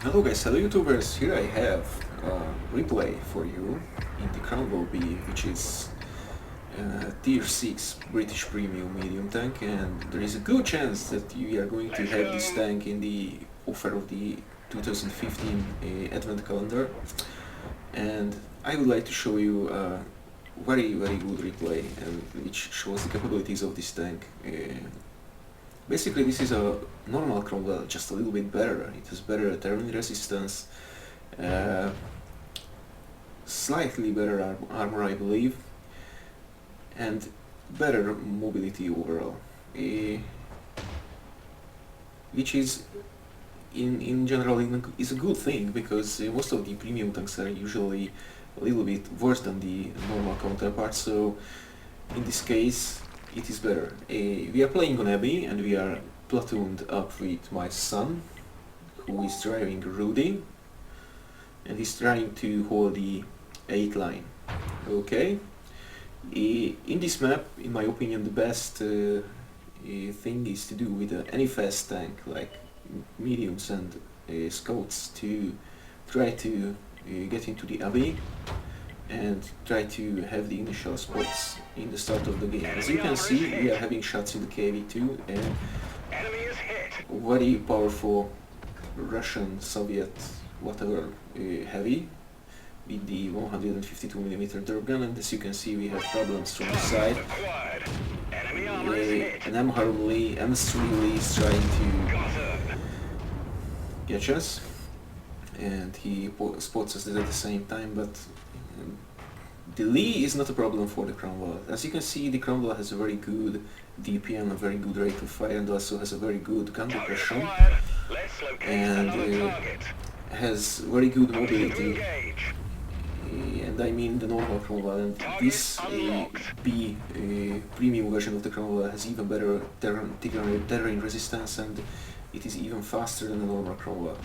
Hello guys, hello YouTubers, here I have a replay for you in the Cromwell B, which is tier 6 British premium medium tank, and there is a good chance that you are going to have this tank in the offer of the 2015 advent calendar, and I would like to show you a very good replay and which shows the capabilities of this tank. Basically, this is a normal Cromwell, just a little bit better. It has better terrain resistance, uh, slightly better armor, I believe, and better mobility overall, which is in general is a good thing, because most of the premium tanks are usually a little bit worse than the normal counterparts. So in this case it is better. We are playing on Abbey and we are platooned up with my son, who is driving Rudy, and he's trying to hold the 8 line. Okay. In this map, in my opinion, the best thing is to do with any fast tank like mediums and scouts to try to get into the Abbey and try to have the initial spots in the start of the game. As you can see, we are having shots in the KV2 and very powerful Russian, Soviet, whatever heavy with the 152mm derp gun, and as you can see we have problems from the side. An M-Harm Lee, M3 Lee is trying to catch us, and he spots us at the same time, but the Lee is not a problem for the Cromwell. As you can see, the Cromwell has a very good DPM, a very good rate of fire, and also has a very good gun depression, and has very good mobility. And I mean the normal Cromwell, and this B premium version of the Cromwell has even better terrain resistance, and it is even faster than the normal Cromwell.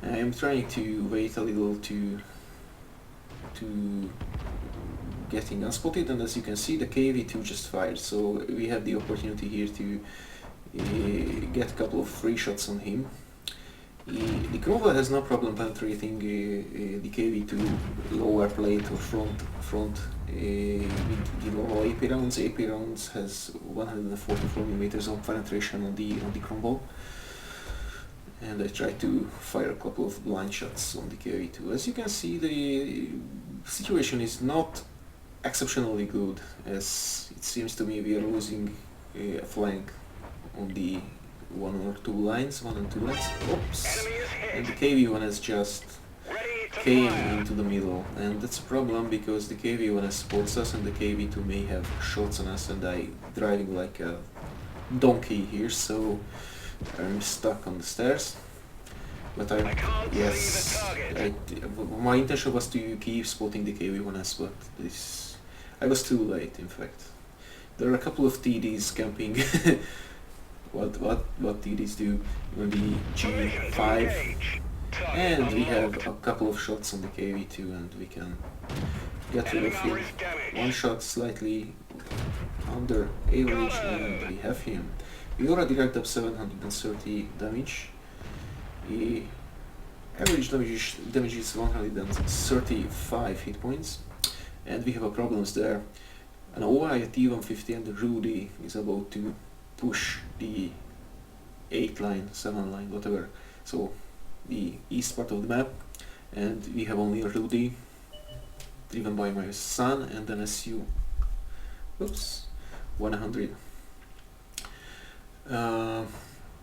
I am trying to wait a little to getting unspotted, and as you can see the KV2 just fired, so we have the opportunity here to get a couple of free shots on him. The Cromwell has no problem penetrating the KV2 lower plate or front with the normal AP rounds. AP rounds has 144mm of penetration on the Cromwell, and I try to fire a couple of blind shots on the KV2. As you can see, the situation is not exceptionally good, as it seems to me we are losing a flank on the one and two lines. Oops! And the KV1 has just came into the middle, and that's a problem because the KV1 spots us and the KV2 may have shots on us, and I'm driving like a donkey here, so I'm stuck on the stairs. But my intention was to keep spotting the KV1s, but I was too late, in fact. There are a couple of TDs camping. what TDs do on the G5, and we have a couple of shots on the KV2 and we can get rid of him. One shot slightly under average and we have him. We already racked up 730 damage. The average damage is 135 hit points, and we have a problems there. An OI at T150 and the Rudy is about to push the 8 line, 7 line, whatever, so the east part of the map, and we have only a Rudy driven by my son and an SU 100.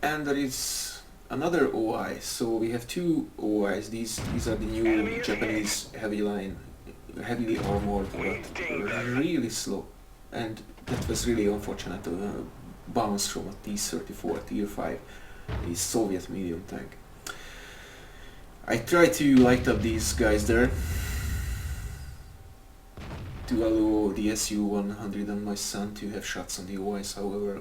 And there is another OI, so we have two OIs. These are the new Japanese heavily armored, but really slow, and that was really unfortunate. Bounce from a T-34 Tier 5, a Soviet medium tank. I try to light up these guys there to allow the SU-100 and my son to have shots on the OIs. However,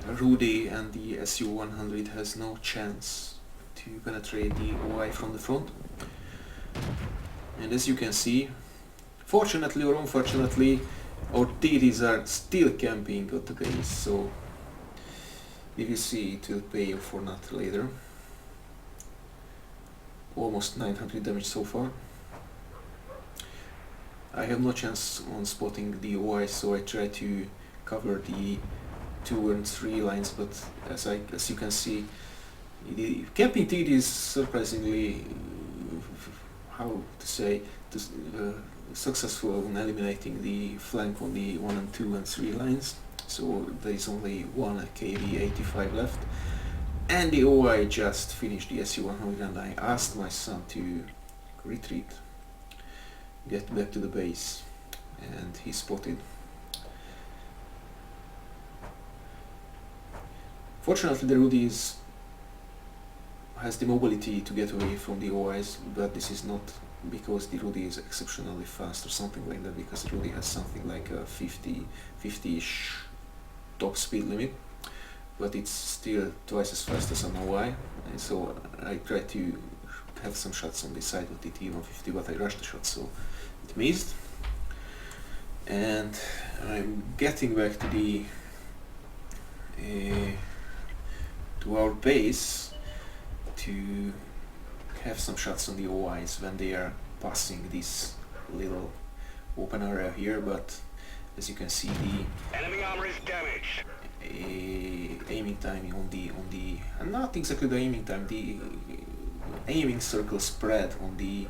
Rudy and the SU-100 has no chance to penetrate the OI from the front. And as you can see, fortunately or unfortunately, our TDs are still camping at the base, so we will see it will pay off or not later. almost 900 damage so far. I have no chance on spotting the OI, so I try to cover the 2 and 3 lines, but as you can see, the camping teed is surprisingly, how to say, successful in eliminating the flank on the 1 and 2 and 3 lines, so there is only one KV-85 left, and the OI just finished the SU-100, and I asked my son to retreat, get back to the base, and he spotted. Fortunately, the Rudy has the mobility to get away from the OIs, but this is not because the Rudy is exceptionally fast or something like that, because the Rudy has something like a 50-ish top speed limit, but it's still twice as fast as an OI, and so I try to have some shots on this side with the T-150, but I rushed the shot, so it missed. And I'm getting back to the to our base to have some shots on the OIs when they are passing this little open area here, but as you can see, the enemy armor is damaged. Aiming time on the not exactly the aiming time, the aiming circle spread on the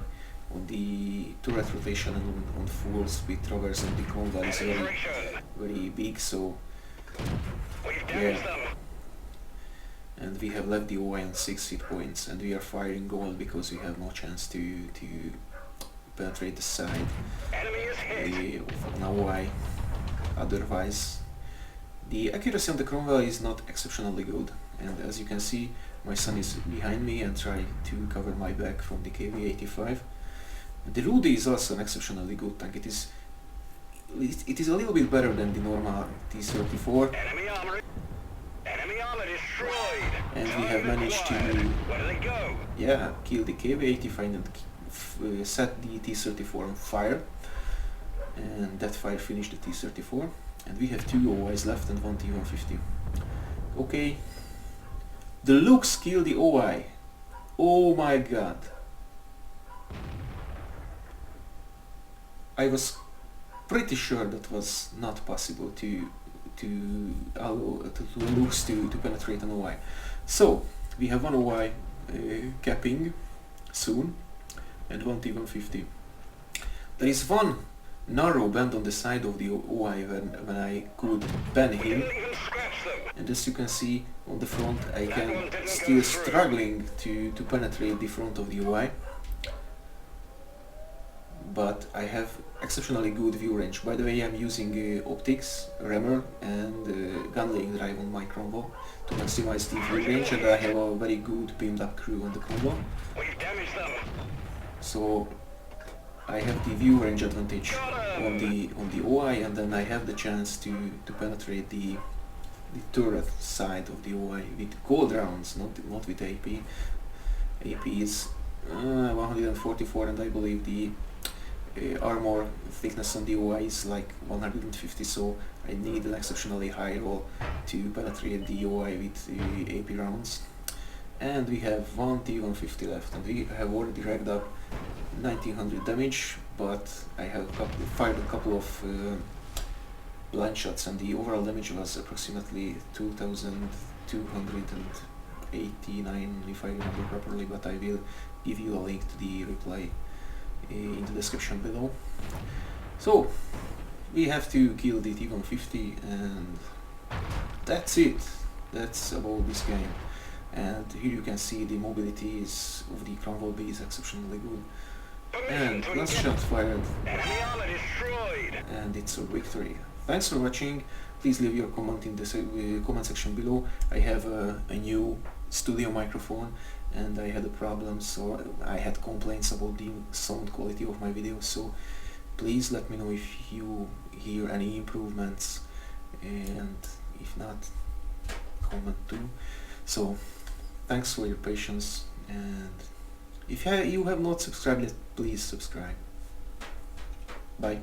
turret rotation and on full speed traverse and the Cromwell is very big, so yeah. And we have left the OI on 6 hit points, and we are firing gold because we have no chance to penetrate the side of an OI. Otherwise, the accuracy on the Cromwell is not exceptionally good, and as you can see, my son is behind me and try to cover my back from the KV-85. The Rudy is also an exceptionally good tank. It is a little bit better than the normal T-34. Enemy armor destroyed. And we have managed to kill the KV-85 and set the T-34 on fire, and that fire finished the T-34, and we have 2 OIs left and 1 T-150. Okay, the looks kill the OI. Oh my god, I was pretty sure that was not possible to allow the looks to penetrate an OI. So we have 1 OI capping soon and 1 T-150. There is one narrow bend on the side of the OI when I could ban him, and as you can see on the front, I can still struggling to penetrate the front of the OI, but I have exceptionally good view range. By the way, I'm using optics, rammer and gun laying drive on my Cromwell to maximize the view range, and I have a very good beamed up crew on the Cromwell. So I have the view range advantage on the OI, and then I have the chance to penetrate the turret side of the OI with gold rounds, not with AP. AP is 144, and I believe the armor thickness on the OI is like 150, so I need an exceptionally high roll to penetrate the OI with AP rounds. And we have 1 T-150 left, and we have already racked up 1900 damage, but I have fired a couple of blind shots, and the overall damage was approximately 2289 if I remember properly, but I will give you a link to the reply in the description below. So we have to kill the T-150, and that's it. That's about this game. And here you can see the mobility of the Cromwell B is exceptionally good. And last shot fired, and it's a victory. Thanks for watching. Please leave your comment in the comment section below. I have a new studio microphone, and I had a problem, so I had complaints about the sound quality of my videos, so please let me know if you hear any improvements, and if not, comment too. So thanks for your patience, and if you have not subscribed yet, please subscribe. Bye.